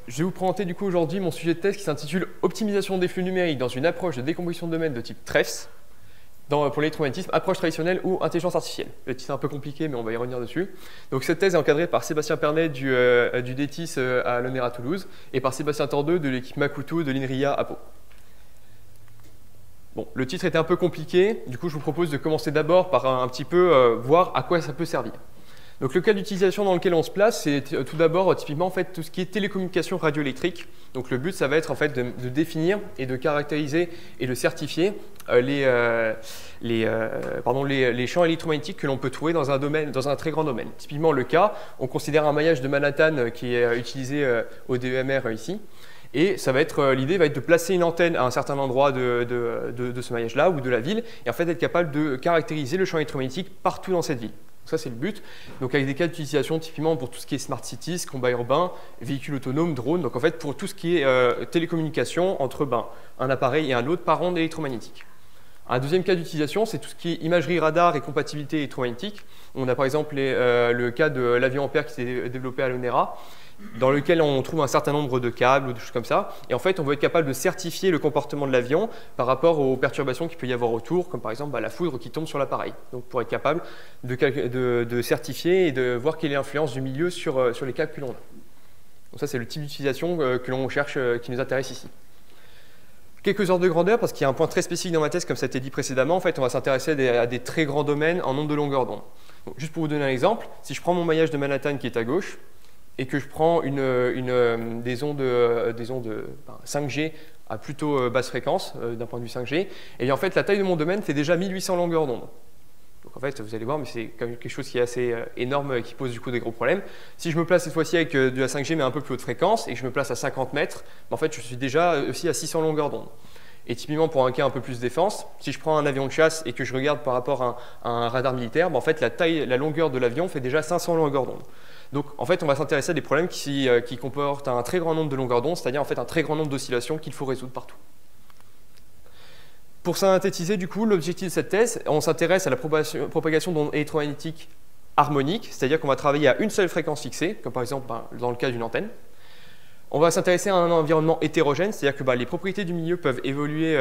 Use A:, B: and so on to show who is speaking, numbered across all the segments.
A: Je vais vous présenter du coup aujourd'hui mon sujet de thèse qui s'intitule « Optimisation des flux numériques dans une approche de décomposition de domaine de type TREFS pour l'électromagnétisme, approche traditionnelle ou intelligence artificielle ». Le titre est un peu compliqué, mais on va y revenir dessus. Donc cette thèse est encadrée par Sébastien Pernet du DETIS à l'ENERA Toulouse et par Sébastien Tordeux de l'équipe Makuto de l'INRIA à Pau. Bon, le titre était un peu compliqué, du coup je vous propose de commencer d'abord par un petit peu voir à quoi ça peut servir. Donc le cas d'utilisation dans lequel on se place, c'est tout d'abord typiquement en fait, tout ce qui est télécommunication radioélectrique. Donc le but, ça va être en fait de définir et de caractériser et de certifier les champs électromagnétiques que l'on peut trouver dans un domaine, dans un très grand domaine. Typiquement le cas, on considère un maillage de Manhattan qui est utilisé au DEMR ici. Et ça va être l'idée va être de placer une antenne à un certain endroit de ce maillage-là ou de la ville, et en fait d'être capable de caractériser le champ électromagnétique partout dans cette ville. Ça, c'est le but. Donc, avec des cas d'utilisation typiquement pour tout ce qui est smart cities, combat urbain, véhicules autonomes, drones. Donc, en fait, pour tout ce qui est télécommunication entre un appareil et un autre par onde électromagnétique. Un deuxième cas d'utilisation, c'est tout ce qui est imagerie radar et compatibilité électromagnétique. On a par exemple le cas de l'avion Ampère qui s'est développé à l'ONERA, dans lequel on trouve un certain nombre de câbles ou des choses comme ça. Et en fait, on va être capable de certifier le comportement de l'avion par rapport aux perturbations qu'il peut y avoir autour, comme par exemple la foudre qui tombe sur l'appareil. Donc, pour être capable de certifier et de voir quelle est l'influence du milieu sur les câbles que l'on a. Donc ça, c'est le type d'utilisation que l'on cherche, qui nous intéresse ici. Quelques ordres de grandeur, parce qu'il y a un point très spécifique dans ma thèse, comme ça a été dit précédemment. En fait, on va s'intéresser à des très grands domaines en nombre de longueurs d'onde. Juste pour vous donner un exemple, si je prends mon maillage de Manhattan qui est à gauche, et que je prends des ondes 5G à plutôt basse fréquence, d'un point de vue 5G, et bien en fait, la taille de mon domaine fait déjà 1800 longueurs d'onde. Donc en fait, vous allez voir, mais c'est quand même quelque chose qui est assez énorme et qui pose du coup des gros problèmes. Si je me place cette fois-ci avec de la 5G, mais un peu plus haute fréquence, et que je me place à 50 mètres, en fait, je suis déjà aussi à 600 longueurs d'onde. Et typiquement, pour un cas un peu plus défense, si je prends un avion de chasse et que je regarde par rapport à un radar militaire, en fait, la longueur de l'avion fait déjà 500 longueurs d'onde. Donc, en fait, on va s'intéresser à des problèmes qui comportent un très grand nombre de longueurs d'onde, c'est-à-dire en fait un très grand nombre d'oscillations qu'il faut résoudre partout. Pour synthétiser, du coup, l'objectif de cette thèse, on s'intéresse à la propagation d'ondes électromagnétiques harmoniques, c'est-à-dire qu'on va travailler à une seule fréquence fixée, comme par exemple dans le cas d'une antenne. On va s'intéresser à un environnement hétérogène, c'est-à-dire que les propriétés du milieu peuvent évoluer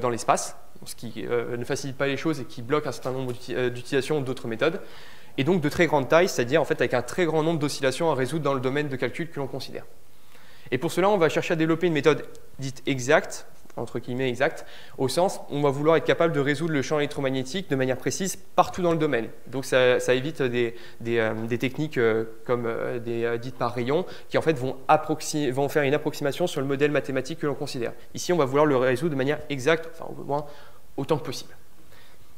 A: dans l'espace, ce qui ne facilite pas les choses et qui bloque un certain nombre d'utilisations d'autres méthodes. Et donc de très grande taille, c'est-à-dire en fait avec un très grand nombre d'oscillations à résoudre dans le domaine de calcul que l'on considère. Et pour cela, on va chercher à développer une méthode dite exacte, entre guillemets exacte, au sens où on va vouloir être capable de résoudre le champ électromagnétique de manière précise partout dans le domaine. Donc ça évite des techniques comme dites par rayon qui en fait vont faire une approximation sur le modèle mathématique que l'on considère. Ici, on va vouloir le résoudre de manière exacte, enfin au moins autant que possible.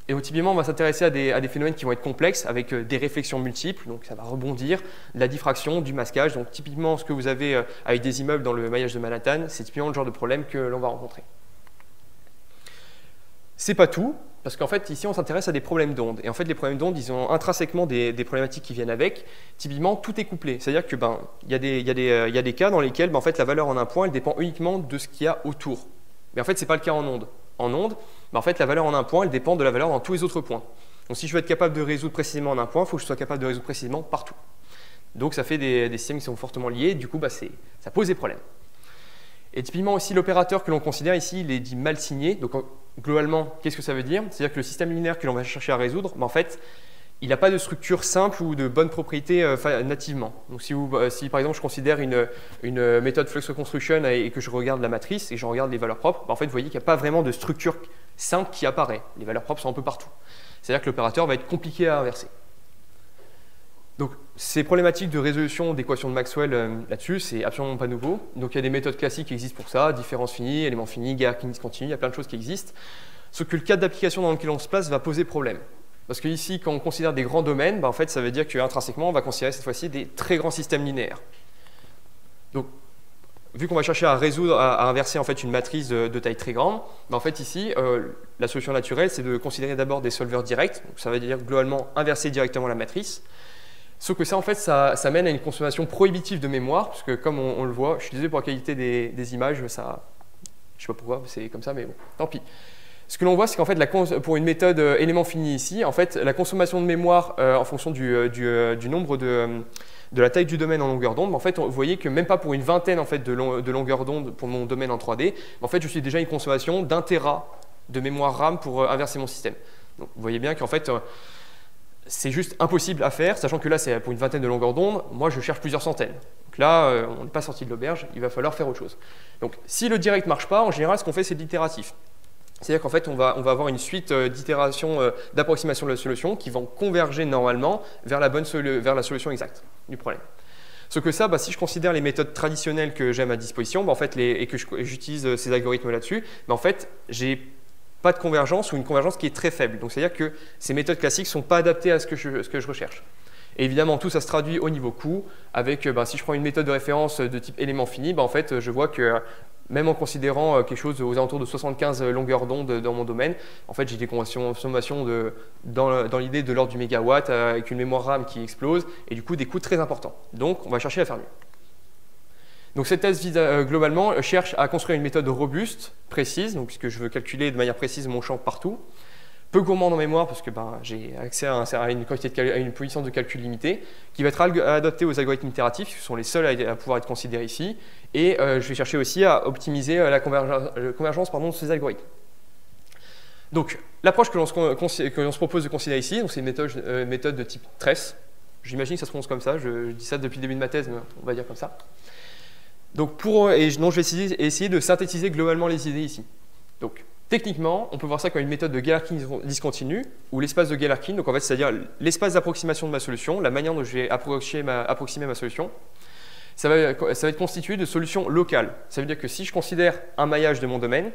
A: Et typiquement, on va s'intéresser à des phénomènes qui vont être complexes avec des réflexions multiples, donc ça va rebondir, de la diffraction, du masquage. Donc typiquement, ce que vous avez avec des immeubles dans le maillage de Manhattan, c'est typiquement le genre de problème que l'on va rencontrer. C'est pas tout, parce qu'en fait, ici, on s'intéresse à des problèmes d'onde. Et en fait, les problèmes d'onde, ils ont intrinsèquement des problématiques qui viennent avec. Typiquement, tout est couplé. C'est-à-dire que il y a des cas dans lesquels en fait, la valeur en un point, elle dépend uniquement de ce qu'il y a autour. Mais en fait, ce n'est pas le cas en onde. En onde, en fait, la valeur en un point, elle dépend de la valeur dans tous les autres points. Donc, si je veux être capable de résoudre précisément en un point, il faut que je sois capable de résoudre précisément partout. Donc, ça fait des systèmes qui sont fortement liés. Et du coup, ça pose des problèmes. Et typiquement aussi, l'opérateur que l'on considère ici, il est dit mal signé. Donc, globalement, qu'est-ce que ça veut dire? C'est-à-dire que le système linéaire que l'on va chercher à résoudre, en fait, il n'a pas de structure simple ou de bonne propriété nativement. Donc, si par exemple je considère une méthode flux reconstruction et que je regarde la matrice et que je regarde les valeurs propres, en fait, vous voyez qu'il n'y a pas vraiment de structure simple qui apparaît. Les valeurs propres sont un peu partout. C'est-à-dire que l'opérateur va être compliqué à inverser. Donc, ces problématiques de résolution d'équations de Maxwell là-dessus, c'est absolument pas nouveau. Donc, il y a des méthodes classiques qui existent pour ça, différence finie, éléments finis, guerre discontinue, il y a plein de choses qui existent. Sauf que le cadre d'application dans lequel on se place va poser problème. Parce que ici, quand on considère des grands domaines, en fait, ça veut dire qu'intrinsèquement, on va considérer cette fois-ci des très grands systèmes linéaires. Donc, vu qu'on va chercher à résoudre, à inverser en fait une matrice de taille très grande, en fait ici, la solution naturelle, c'est de considérer d'abord des solveurs directs. Donc, ça veut dire globalement inverser directement la matrice. Sauf que ça, en fait, ça mène à une consommation prohibitive de mémoire, parce que comme on le voit, je suis désolé pour la qualité des images, je ne sais pas pourquoi, c'est comme ça, mais bon, tant pis. Ce que l'on voit, c'est qu'en fait, pour une méthode élément fini ici, en fait, la consommation de mémoire en fonction du nombre de la taille du domaine en longueur d'onde, en fait, vous voyez que même pas pour une vingtaine en fait, de longueurs d'onde pour mon domaine en 3D, en fait, je suis déjà à une consommation d'1 Tera de mémoire RAM pour inverser mon système. Donc, vous voyez bien qu'en fait, c'est juste impossible à faire, sachant que là, c'est pour une vingtaine de longueurs d'onde. Moi, je cherche plusieurs centaines. Donc là, on n'est pas sorti de l'auberge, il va falloir faire autre chose. Donc, si le direct ne marche pas, en général, ce qu'on fait, c'est de l'itératif. C'est-à-dire qu'en fait, on va avoir une suite d'itérations d'approximation de la solution qui vont converger normalement vers la solution exacte du problème. Ce que ça, si je considère les méthodes traditionnelles que j'ai à ma disposition, en fait, et que j'utilise ces algorithmes là-dessus, en fait, j'ai pas de convergence ou une convergence qui est très faible. Donc, c'est-à-dire que ces méthodes classiques ne sont pas adaptées à ce que je recherche. Et évidemment, tout ça se traduit au niveau coût avec, si je prends une méthode de référence de type élément fini, en fait, je vois que même en considérant quelque chose aux alentours de 75 longueurs d'onde dans mon domaine, en fait, j'ai des consommations dans l'idée de l'ordre du mégawatt avec une mémoire RAM qui explose et du coup des coûts très importants. Donc, on va chercher à faire mieux. Donc, cette thèse globalement cherche à construire une méthode robuste, précise, donc, puisque je veux calculer de manière précise mon champ partout, peu gourmand en mémoire parce que j'ai accès à une puissance de calcul limitée, qui va être adaptée aux algorithmes itératifs, qui sont les seuls à pouvoir être considérés ici. Et je vais chercher aussi à optimiser la convergence de ces algorithmes. Donc, l'approche que l'on se propose de considérer ici, c'est une méthode de type TRESS. J'imagine que ça se prononce comme ça, je dis ça depuis le début de ma thèse, mais on va dire comme ça. Donc, je vais essayer de synthétiser globalement les idées ici. Donc, techniquement, on peut voir ça comme une méthode de Galerkin discontinue, ou l'espace de Galerkin, donc en fait, c'est-à-dire l'espace d'approximation de ma solution, la manière dont je vais approximer ma solution. Ça va être constitué de solutions locales. Ça veut dire que si je considère un maillage de mon domaine,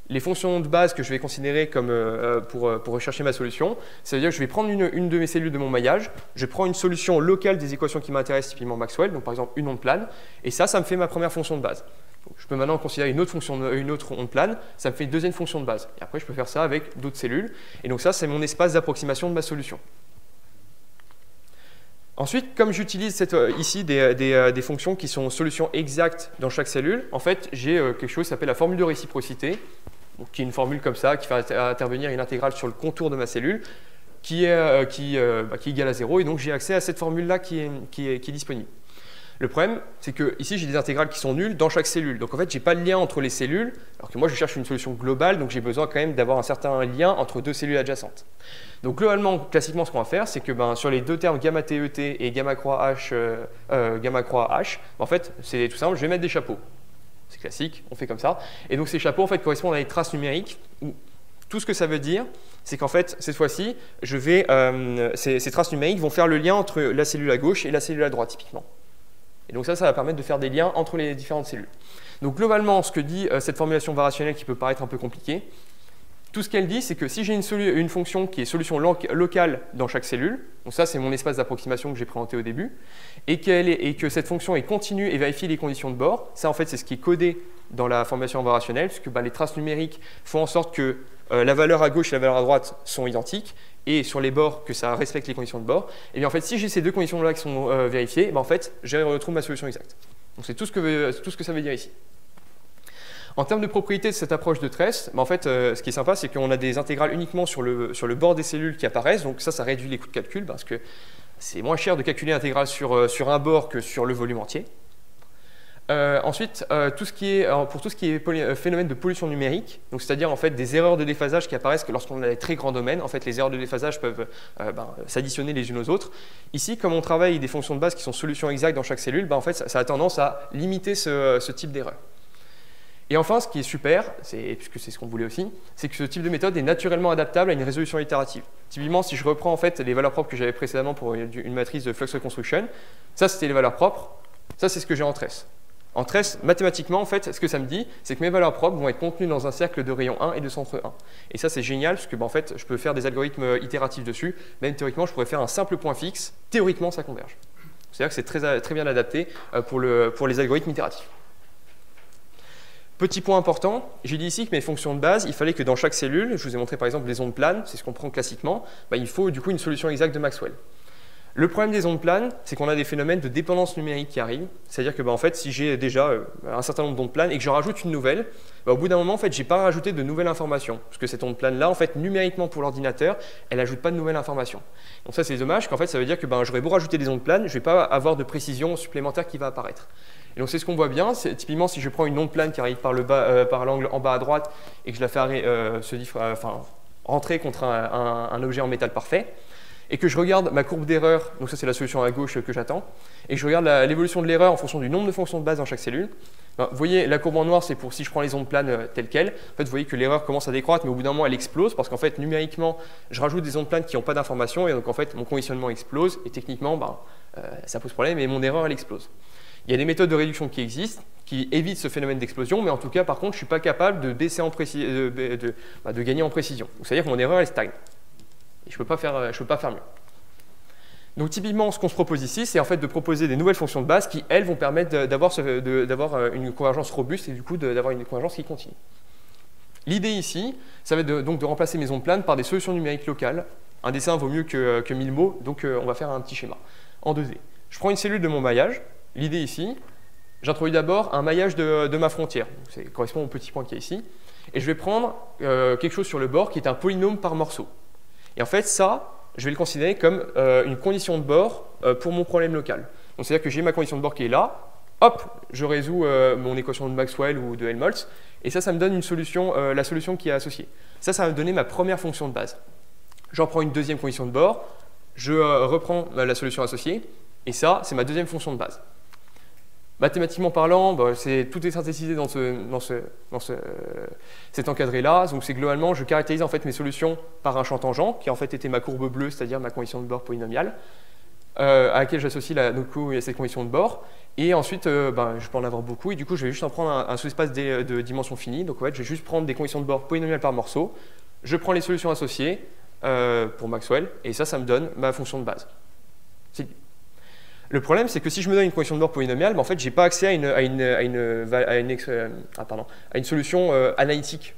A: les fonctions de base que je vais considérer comme pour rechercher ma solution, ça veut dire que je vais prendre une de mes cellules de mon maillage, je prends une solution locale des équations qui m'intéressent, typiquement Maxwell, donc par exemple une onde plane, et ça me fait ma première fonction de base. Donc, je peux maintenant considérer une autre onde plane, ça me fait une deuxième fonction de base. Et après, je peux faire ça avec d'autres cellules. Et donc ça, c'est mon espace d'approximation de ma solution. Ensuite, comme j'utilise ici des fonctions qui sont solutions exactes dans chaque cellule, en fait, j'ai quelque chose qui s'appelle la formule de réciprocité, donc, qui est une formule comme ça, qui fait intervenir une intégrale sur le contour de ma cellule, qui est égale à 0. Et donc, j'ai accès à cette formule-là qui est disponible. Le problème, c'est que ici, j'ai des intégrales qui sont nulles dans chaque cellule. Donc, en fait, je n'ai pas de lien entre les cellules, alors que moi, je cherche une solution globale, donc j'ai besoin quand même d'avoir un certain lien entre deux cellules adjacentes. Donc, globalement, classiquement, ce qu'on va faire, c'est que sur les deux termes gamma TET et gamma croix H, en fait, c'est tout simple, je vais mettre des chapeaux. C'est classique, on fait comme ça. Et donc, ces chapeaux, en fait, correspondent à des traces numériques où tout ce que ça veut dire, c'est qu'en fait, cette fois-ci, ces traces numériques vont faire le lien entre la cellule à gauche et la cellule à droite, typiquement. Et donc ça va permettre de faire des liens entre les différentes cellules. Donc globalement, ce que dit cette formulation variationnelle qui peut paraître un peu compliquée, tout ce qu'elle dit, c'est que si j'ai une fonction qui est solution locale dans chaque cellule, donc ça c'est mon espace d'approximation que j'ai présenté au début, et que cette fonction est continue et vérifie les conditions de bord, ça en fait c'est ce qui est codé dans la formulation variationnelle, puisque les traces numériques font en sorte que la valeur à gauche et la valeur à droite sont identiques, et sur les bords que ça respecte les conditions de bord, et bien en fait si j'ai ces deux conditions-là qui sont vérifiées, en fait je retrouve ma solution exacte. Donc c'est tout ce que ça veut dire ici. En termes de propriété de cette approche de TRESS, en fait ce qui est sympa c'est qu'on a des intégrales uniquement sur le bord des cellules qui apparaissent, donc ça réduit les coûts de calcul parce que c'est moins cher de calculer l'intégrale sur un bord que sur le volume entier. Ensuite, pour tout ce qui est phénomène de pollution numérique, c'est-à-dire en fait des erreurs de déphasage qui apparaissent que lorsqu'on a des très grands domaines, en fait les erreurs de déphasage peuvent s'additionner les unes aux autres. Ici, comme on travaille des fonctions de base qui sont solutions exactes dans chaque cellule, en fait ça a tendance à limiter ce type d'erreur. Et enfin, ce qui est super, puisque c'est ce qu'on voulait aussi, c'est que ce type de méthode est naturellement adaptable à une résolution itérative. Typiquement, si je reprends en fait les valeurs propres que j'avais précédemment pour une matrice de flux reconstruction, ça c'était les valeurs propres, ça c'est ce que j'ai en TRESS. En TRESS, mathématiquement, en fait, ce que ça me dit, c'est que mes valeurs propres vont être contenues dans un cercle de rayon 1 et de centre 1. Et ça, c'est génial, parce que en fait, je peux faire des algorithmes itératifs dessus. Même théoriquement, je pourrais faire un simple point fixe. Théoriquement, ça converge. C'est-à-dire que c'est très bien adapté pour les algorithmes itératifs. Petit point important, j'ai dit ici que mes fonctions de base, il fallait que dans chaque cellule, je vous ai montré par exemple les ondes planes, c'est ce qu'on prend classiquement, il faut du coup une solution exacte de Maxwell. Le problème des ondes planes, c'est qu'on a des phénomènes de dépendance numérique qui arrivent. C'est-à-dire que en fait, si j'ai déjà un certain nombre d'ondes planes et que je rajoute une nouvelle, au bout d'un moment, en fait, je n'ai pas rajouté de nouvelles informations. Parce que cette onde plane-là, en fait, numériquement pour l'ordinateur, elle n'ajoute pas de nouvelles informations. Donc ça, c'est dommage, qu'en fait, ça veut dire que j'aurais beau rajouter des ondes planes, je ne vais pas avoir de précision supplémentaire qui va apparaître. Et donc c'est ce qu'on voit bien. Typiquement, si je prends une onde plane qui arrive par l'angle en bas à droite et que je la fais rentrer contre un objet en métal parfait, et que je regarde ma courbe d'erreur, donc ça c'est la solution à gauche que j'attends, et que je regarde l'évolution de l'erreur en fonction du nombre de fonctions de base dans chaque cellule, vous voyez, la courbe en noir, c'est pour si je prends les ondes planes telles quelles. En fait, vous voyez que l'erreur commence à décroître, mais au bout d'un moment, elle explose, parce qu'en fait, numériquement, je rajoute des ondes planes qui n'ont pas d'informations, et donc en fait, mon conditionnement explose, et techniquement, ça pose problème, et mon erreur, elle explose. Il y a des méthodes de réduction qui existent, qui évitent ce phénomène d'explosion, mais en tout cas, par contre, je ne suis pas capable de baisser de gagner en précision. C'est-à-dire que mon erreur, elle stagne. Et je ne peux pas faire mieux. Donc typiquement, ce qu'on se propose ici, c'est en fait de proposer des nouvelles fonctions de base qui, elles, vont permettre d'avoir une convergence robuste et du coup d'avoir une convergence qui continue. L'idée ici, ça va être donc de remplacer mes ondes planes par des solutions numériques locales. Un dessin vaut mieux que 1000 mots, donc on va faire un petit schéma en 2D. Je prends une cellule de mon maillage. L'idée ici, j'introduis d'abord un maillage de ma frontière. Ça correspond au petit point qui est ici. Et je vais prendre quelque chose sur le bord qui est un polynôme par morceau. Et en fait, ça, je vais le considérer comme une condition de bord pour mon problème local. Donc c'est-à-dire que j'ai ma condition de bord qui est là, hop, je résous mon équation de Maxwell ou de Helmholtz, et ça me donne une solution, la solution qui est associée. Ça va me donner ma première fonction de base. J'en prends une deuxième condition de bord, je reprends la solution associée, et ça, c'est ma deuxième fonction de base. Mathématiquement parlant, tout est synthétisé dans cet encadré-là. Donc c'est globalement, je caractérise en fait mes solutions par un champ tangent, qui en fait était ma courbe bleue, c'est-à-dire ma condition de bord polynomiale, à laquelle j'associe cette condition de bord. Et ensuite, je peux en avoir beaucoup, et du coup, je vais juste en prendre un sous-espace de dimension finie. Donc en fait, je vais juste prendre des conditions de bord polynomiales par morceau. Je prends les solutions associées pour Maxwell, et ça me donne ma fonction de base. Le problème, c'est que si je me donne une condition de bord polynomiale, en fait, je n'ai pas accès à une solution analytique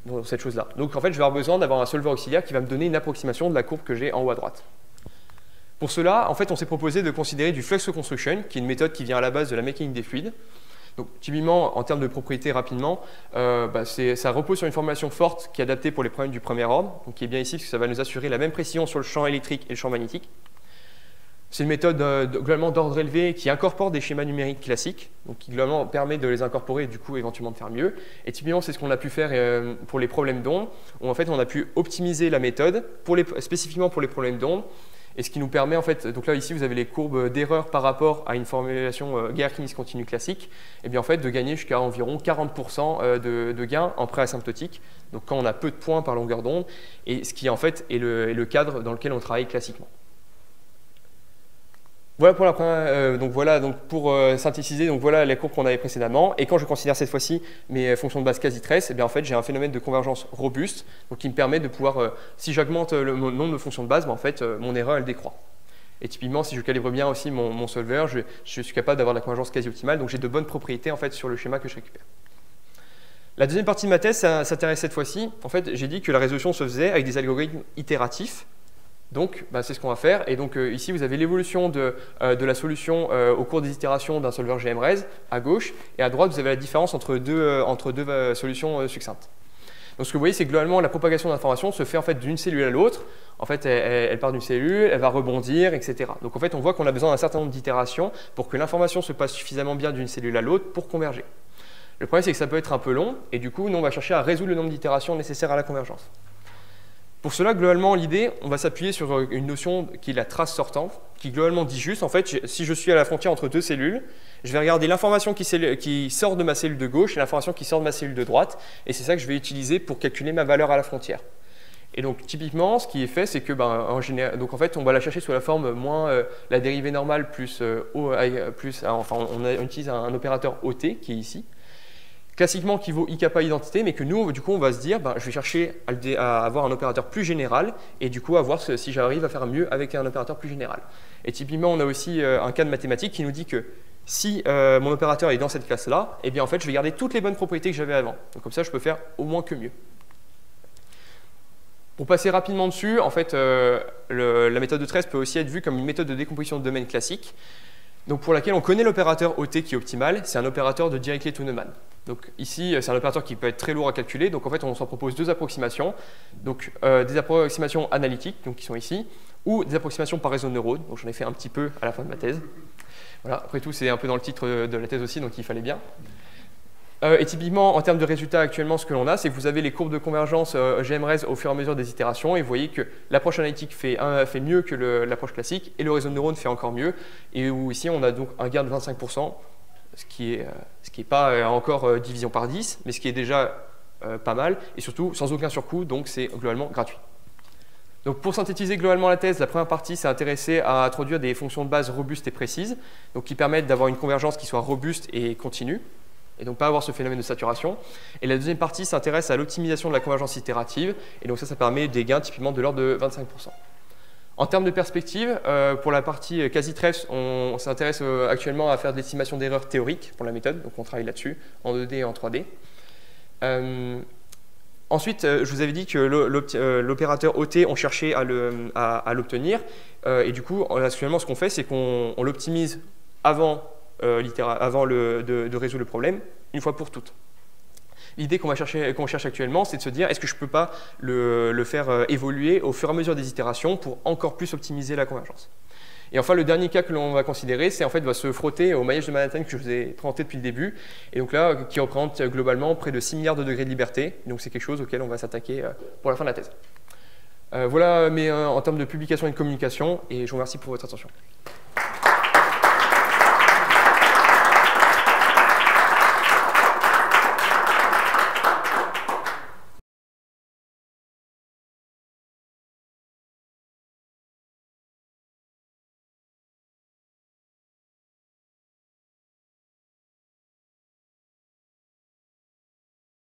A: dans cette chose-là. Donc, en fait, je vais avoir besoin d'avoir un solver auxiliaire qui va me donner une approximation de la courbe que j'ai en haut à droite. Pour cela, en fait, on s'est proposé de considérer du flux reconstruction, qui est une méthode qui vient à la base de la mécanique des fluides. Donc, typiquement, en termes de propriétés rapidement, ça repose sur une formulation forte qui est adaptée pour les problèmes du premier ordre, donc qui est bien ici, parce que ça va nous assurer la même précision sur le champ électrique et le champ magnétique. C'est une méthode globalement d'ordre élevé qui incorpore des schémas numériques classiques, donc qui globalement permet de les incorporer et du coup éventuellement de faire mieux. Et typiquement, c'est ce qu'on a pu faire pour les problèmes d'ondes, où en fait on a pu optimiser la méthode spécifiquement pour les problèmes d'ondes. Et ce qui nous permet, en fait, donc là ici vous avez les courbes d'erreur par rapport à une formulation Gaïa-Kinius continue classique, et bien en fait de gagner jusqu'à environ 40% de gain en préasymptotique, donc quand on a peu de points par longueur d'onde, et ce qui en fait est le cadre dans lequel on travaille classiquement. Voilà pour la première, pour synthétiser, voilà les courbes qu'on avait précédemment. Et quand je considère cette fois-ci mes fonctions de base quasi-tresses, en fait j'ai un phénomène de convergence robuste, donc qui me permet de pouvoir, si j'augmente le nombre de fonctions de base, en fait mon erreur elle décroît. Et typiquement, si je calibre bien aussi mon solver, je suis capable d'avoir de la convergence quasi-optimale, donc j'ai de bonnes propriétés en fait sur le schéma que je récupère. La deuxième partie de ma thèse s'intéresse cette fois-ci. En fait, j'ai dit que la résolution se faisait avec des algorithmes itératifs. Donc, c'est ce qu'on va faire. Et donc, ici, vous avez l'évolution de la solution au cours des itérations d'un solver GMRes à gauche. Et à droite, vous avez la différence entre deux solutions succinctes. Donc, ce que vous voyez, c'est que globalement, la propagation d'informations se fait en fait d'une cellule à l'autre. En fait, elle part d'une cellule, elle va rebondir, etc. Donc, en fait, on voit qu'on a besoin d'un certain nombre d'itérations pour que l'information se passe suffisamment bien d'une cellule à l'autre pour converger. Le problème, c'est que ça peut être un peu long. Et du coup, nous, on va chercher à résoudre le nombre d'itérations nécessaires à la convergence. Pour cela, globalement, l'idée, on va s'appuyer sur une notion qui est la trace sortante, qui globalement dit juste, en fait, si je suis à la frontière entre deux cellules, je vais regarder l'information qui sort de ma cellule de gauche et l'information qui sort de ma cellule de droite, et c'est ça que je vais utiliser pour calculer ma valeur à la frontière. Et donc, typiquement, ce qui est fait, c'est que, en fait, on va la chercher sous la forme moins la dérivée normale plus on utilise un opérateur OT qui est ici. Classiquement qui vaut I kappa identité, mais que nous, du coup, on va se dire, je vais chercher à avoir un opérateur plus général, et du coup, à voir si j'arrive à faire mieux avec un opérateur plus général. Et typiquement, on a aussi un cas de mathématiques qui nous dit que si mon opérateur est dans cette classe-là, en fait, je vais garder toutes les bonnes propriétés que j'avais avant. Donc comme ça, je peux faire au moins que mieux. Pour passer rapidement dessus, en fait, la méthode de trace peut aussi être vue comme une méthode de décomposition de domaine classique, donc pour laquelle on connaît l'opérateur OT qui est optimal, c'est un opérateur de Dirichlet-Neumann. Donc ici, c'est un opérateur qui peut être très lourd à calculer, donc en fait, on s'en propose deux approximations, donc des approximations analytiques, donc qui sont ici, ou des approximations par réseau de neurones, donc j'en ai fait un petit peu à la fin de ma thèse. Voilà, après tout, c'est un peu dans le titre de la thèse aussi, donc il fallait bien. Et typiquement, en termes de résultats actuellement, ce que l'on a, c'est que vous avez les courbes de convergence GMRES au fur et à mesure des itérations, et vous voyez que l'approche analytique fait mieux que l'approche classique, et le réseau de neurones fait encore mieux, et où ici, on a donc un gain de 25%, ce qui est pas encore division par 10, mais ce qui est déjà pas mal, et surtout sans aucun surcoût, donc c'est globalement gratuit. Donc pour synthétiser globalement la thèse, la première partie s'est intéressée à introduire des fonctions de base robustes et précises, donc qui permettent d'avoir une convergence qui soit robuste et continue, et donc pas avoir ce phénomène de saturation. Et la deuxième partie s'intéresse à l'optimisation de la convergence itérative, et donc ça permet des gains typiquement de l'ordre de 25%. En termes de perspective, pour la partie quasi-tref, on s'intéresse actuellement à faire de l'estimation d'erreurs théoriques pour la méthode, donc on travaille là-dessus, en 2D et en 3D. Ensuite, je vous avais dit que l'opérateur OT, on cherchait à l'obtenir, et du coup, actuellement, ce qu'on fait, c'est qu'on l'optimise avant de résoudre le problème, une fois pour toutes. L'idée qu'on cherche actuellement, c'est de se dire, est-ce que je ne peux pas le faire évoluer au fur et à mesure des itérations pour encore plus optimiser la convergence. Et enfin, le dernier cas que l'on va considérer, c'est en fait va se frotter au maillage de Manhattan que je vous ai présenté depuis le début, et donc là, qui représente globalement près de 6 milliards de degrés de liberté. Donc c'est quelque chose auquel on va s'attaquer pour la fin de la thèse. Voilà, mais en termes de publication et de communication, et je vous remercie pour votre attention.